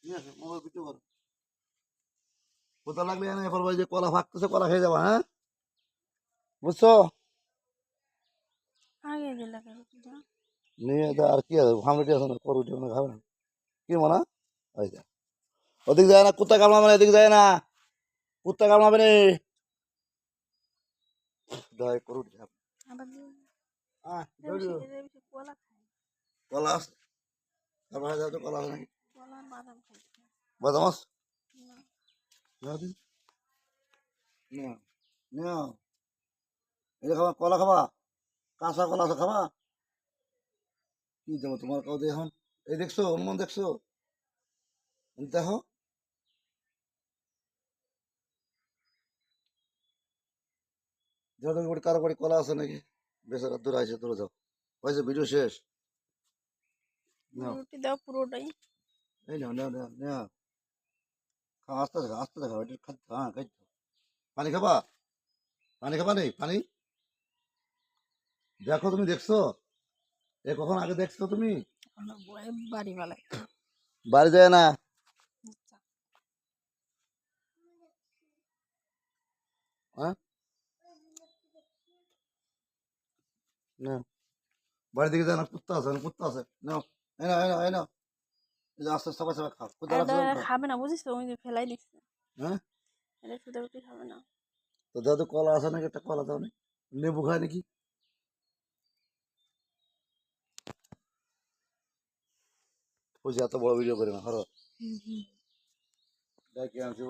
নিয়ে আসো mobile video করো। কোথা লাগলে এনে এরপর ওই যে কলা ফাঁকতেছে কলা খেয়ে যাবো, হ্যাঁ বুঝছো? আগে দিলে কেন? নিয়ে যা আর কি আছে, ফার্মেটি আছে না, করুটি মানে খাবে না কি মনে ওই যা ওদিক যায় না, কুত্তা কামড়াবে না, এদিক যায় না, কুত্তা কামড়াবে রে। দাই করুটি খাবে। আবার দিয়ে দৌড়িও। এদের বেশি কলা খায়। কলা আছে তারপরে যাও তো, কলা আছে নাকি? কলা বাদাম খাইছে বাদাম আছে? না। নাও দিন, নাও নাও, এই যে খাবা, কলা খাবা, কাঁচা কলা আছে খাবা? কি দেবো তোমার কাউ এখন? এই দেখছো হনুমান দেখছো? দেখো যাদের বাড়ি কারো বাড়ি কলা আছে নাকি? বেচারা দূরে আছে, দূরে যাও, হয়েছে ভিডিও শেষ। নাও রুটি দাও পুরোটাই। এই নাও নাও নাও নাও, খাও আস্তে দেখা আস্তে দেখা, এটা খাদ্য, হ্যাঁ খাদ্য। পানি খাবা? পানি খাবা নেই পানি? দেখো তুমি দেখছো? এ কখন আগে দেখছো তুমি? বাড়ি বেলায়। বাড়ি যায় না? হ্যাঁ না, বাড়ি দিকে যায় না, কুত্তা আছে না, কুত্তা আছে, নাও এই নাও এই নাও এই নাও, এই যে আস্তে আস্তে সবাই সবাই খাও, কুত্তা এটা লাগছে খাও। খাবে না বুঝিস তো, ওই যে ফেলাই দিচ্ছে। হ্যাঁ এটা শুধু রুটি খাবে না। তো দাদু কলা আছে নাকি, একটা কলা দাও নি, লেবু খায় নাকি? বুঝি এত বড় ভিডিও করে না, হরো দেখি আনছি।